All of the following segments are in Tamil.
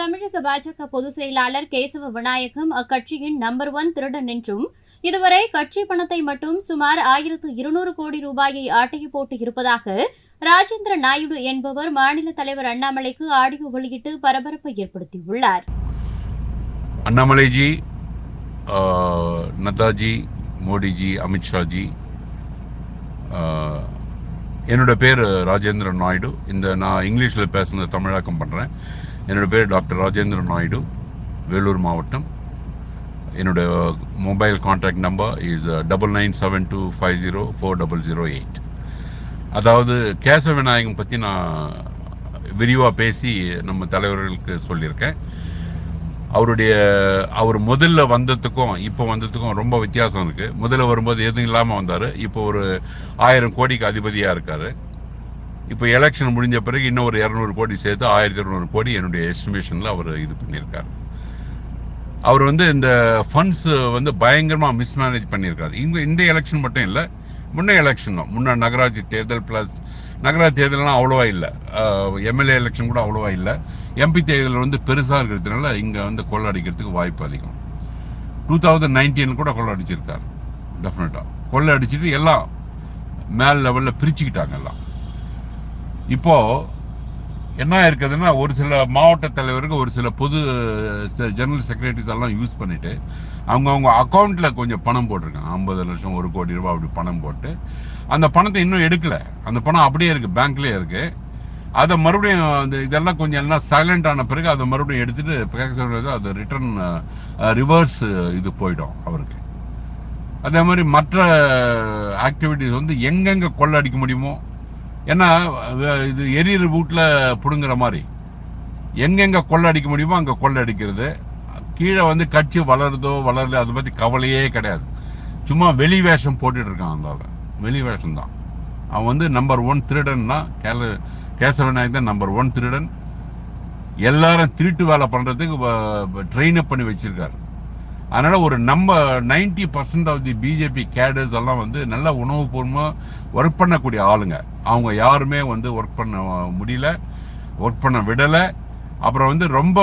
தமிழக பாஜக பொதுச் செயலாளர் கேசவ விநாயகம் அக்கட்சியின் நம்பர் 1 திருடன் என்றும் இதுவரை கட்சி பணத்தை மட்டும் சுமார் 1200 கோடி ரூபாயை ஆட்டையை போட்டு இருப்பதாக ராஜேந்திர நாயுடு என்பவர் மாநில தலைவர் அண்ணாமலைக்கு ஆடியோ வெளியிட்டு பரபரப்பை ஏற்படுத்தியுள்ளார். அண்ணாமலைஜி, நட்டாஜி, மோடிஜி, அமித்ஷாஜி, என்னோட பேர் ராஜேந்திர நாயுடு. நான் இங்கிலீஷில் பேசுனது தமிழாக்கம் பண்ணுறேன். என்னோட பேர் டாக்டர் ராஜேந்திர நாயுடு, வேலூர் மாவட்டம். என்னோட மொபைல் கான்டாக்ட் நம்பர் இஸ் 9972504008. அதாவது கேசவ விநாயகம் பற்றி நான் விரிவாக பேசி நம்ம தலைவர்களுக்கு சொல்லியிருக்கேன். அவர் முதல்ல வந்ததுக்கும் இப்போ வந்ததுக்கும் ரொம்ப வித்தியாசம் இருக்குது. முதல்ல வரும்போது எதுவும் இல்லாமல் வந்தார். இப்போ ஒரு 1000 கோடிக்கு அதிபதியாக இருக்கார். இப்போ எலெக்ஷன் முடிஞ்ச பிறகு இன்னும் ஒரு 200 கோடி சேர்த்து 1200 கோடி என்னுடைய எஸ்டிமேஷனில் அவர் இது பண்ணியிருக்கார். அவர் இந்த ஃபண்ட்ஸ் பயங்கரமாக மிஸ்மேனேஜ் பண்ணியிருக்காரு. இந்த எலெக்ஷன் மட்டும் இல்லை, முன்ன எலெக்ஷனும், முன்ன நகராட்சி தேர்தல் ப்ளஸ் நகராட்சி தேர்தலாம் அவ்வளோவா இல்லை, எம்எல்ஏ எலெக்ஷன் கூட அவ்வளோவா இல்லை. எம்பி தேர்தல் பெருசாக இருக்கிறதுனால இங்கே கொள்ளடிக்கிறதுக்கு வாய்ப்பு அதிகம். 2019 கூட கொள்ளடிச்சிருக்காரு. டெஃபினட்டாக கொள்ளடிச்சிட்டு எல்லாம் மேல் லெவலில் பிரிச்சுக்கிட்டாங்க எல்லாம். இப்போ என்ன இருக்குதுன்னா, ஒரு சில மாவட்ட தலைவருக்கு ஒரு சில பொது ஜெனரல் செக்ரட்டரிஸ் எல்லாம் யூஸ் பண்ணிட்டு அவங்க அக்கௌண்ட்ல கொஞ்சம் பணம் போட்டிருக்காங்க. 50 லட்சம், 1 கோடி ரூபாய் அப்படி பணம் போட்டு அந்த பணத்தை இன்னும் எடுக்கல. அந்த பணம் அப்படியே இருக்கு, பேங்க்லயே இருக்கு. அதை மறுபடியும் இதெல்லாம் கொஞ்சம் எல்லாம் சைலண்ட் ஆன பிறகு அதை மறுபடியும் எடுத்துட்டு அது ரிட்டர்ன் ரிவர்ஸ் இது போயிடும் அவருக்கு. அதே மாதிரி மற்ற ஆக்டிவிட்டிஸ் எங்கெங்க கொள்ள அடிக்க முடியுமோ, ஏன்னா இது எரியிற வீட்டில் பிடுங்குற மாதிரி எங்கெங்க கொள்ள அடிக்க முடியுமோ அங்கே கொள்ள அடிக்கிறது. கீழே கட்சி வளருதோ வளரல அதை பற்றி கவலையே கிடையாது. சும்மா வெளி வேஷம் போட்டுட்டு இருக்கான். அந்த வெளி வேஷம் தான். அவன் நம்பர் 1 திருடன்னா கேசவ விநாயகம் தான் நம்பர் 1 திருடன். எல்லாரும் திருட்டு வேலை பண்றதுக்கு ட்ரெயின் அப் பண்ணி வச்சிருக்காரு. அதனால ஒரு 90% ஆஃப் தி பிஜேபி கேடர்ஸ் எல்லாம் நல்ல உணவுபூர்வமாக ஒர்க் பண்ணக்கூடிய ஆளுங்க. அவங்க யாருமே ஒர்க் பண்ண முடியல, ஒர்க் பண்ண விடலை. அப்புறம் ரொம்ப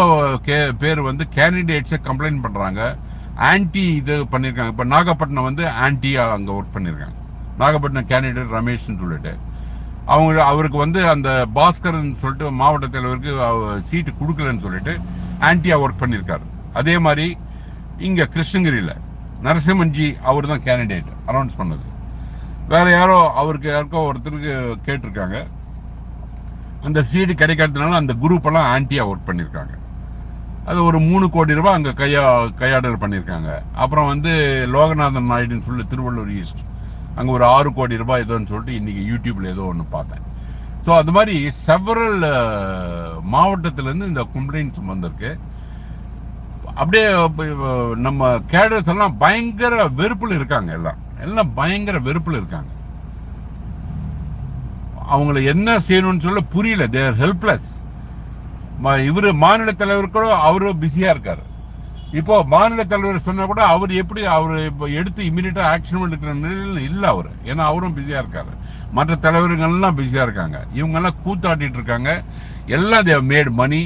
பேர் கேண்டிடேட்ஸை கம்ப்ளைண்ட் பண்ணுறாங்க, ஆன்டி இது பண்ணியிருக்காங்க. இப்போ நாகப்பட்டினம் ஆன்டியா அங்கே ஒர்க் பண்ணியிருக்காங்க. நாகப்பட்டினம் கேண்டிடேட் ரமேஷ்னு சொல்லிட்டு அவருக்கு அந்த பாஸ்கர்ன்னு சொல்லிட்டு மாவட்ட தலைவருக்கு சீட்டு கொடுக்கலன்னு சொல்லிட்டு ஆன்டியா ஒர்க் பண்ணியிருக்காரு. அதே மாதிரி இங்கே கிருஷ்ணகிரியில் நரசிம்மன்ஜி அவர் தான் கேண்டிடேட் அனௌன்ஸ் பண்ணது. வேற யாருக்கோ ஒருத்தருக்கு கேட்டிருக்காங்க. அந்த சீட்டு கிடைக்காததுனால அந்த குரூப் எல்லாம் ஆன்டியா ஒர்க் பண்ணியிருக்காங்க. அது ஒரு 3 கோடி ரூபாய் அங்கே கையாடல் பண்ணியிருக்காங்க. அப்புறம் லோகநாதன் நாயுடுன்னு சொல்லி திருவள்ளூர் ஈஸ்ட் அங்கே ஒரு 6 கோடி ரூபாய் ஏதோன்னு சொல்லிட்டு இன்னைக்கு யூடியூப்ல ஏதோ ஒன்று பார்த்தேன். ஸோ அது மாதிரி செவரல் மாவட்டத்திலேருந்து இந்த கம்ப்ளைண்ட்ஸ் வந்திருக்கு. அப்படியே நம்ம கேடர்ஸ் எல்லாம் பயங்கர வெறுப்புல இருக்காங்க. எல்லாம் பயங்கர வெறுப்புல இருக்காங்க. அவங்களை என்ன செய்யணும்னு சொல்ல புரியல. தேர் ஹெல்ப்லெஸ். இவரு மாநில தலைவர் கூட அவரு பிஸியா இருக்காரு. இப்போ மாநில தலைவர் சொன்னா கூட அவர் எப்படி எடுத்து இமீடியட்டா ஆக்ஷன் எடுக்கிற நிலையில் இல்லை அவர். ஏன்னா அவரும் பிஸியா இருக்காரு, மற்ற தலைவர்கள்லாம் பிஸியா இருக்காங்க. இவங்க எல்லாம் கூத்தாட்டிட்டு இருக்காங்க. எல்லாம் they have made money.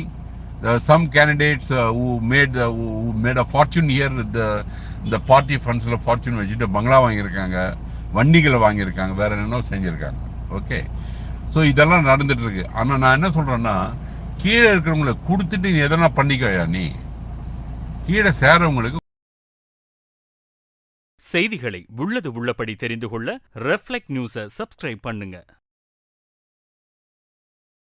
Some candidates who made a fortune here with the party funds fortune வச்சுட்டு பங்களா வாங்கியிருக்காங்க, வண்டிகளை வாங்கியிருக்காங்க, வேற என்னென்னோ செஞ்சிருக்காங்க. ஓகே, ஸோ இதெல்லாம் நடந்துட்டு இருக்கு. ஆனால் நான் என்ன சொல்றேன்னா, கீழே இருக்கிறவங்களை கொடுத்துட்டு நீ எதனா பண்ணிக்கயா, நீ கீழே சேரவங்களுக்கு. செய்திகளை உள்ளது உள்ளபடி தெரிந்து கொள்ள ரெஃப்ளெக்ட் நியூஸை சப்ஸ்கிரைப் பண்ணுங்க.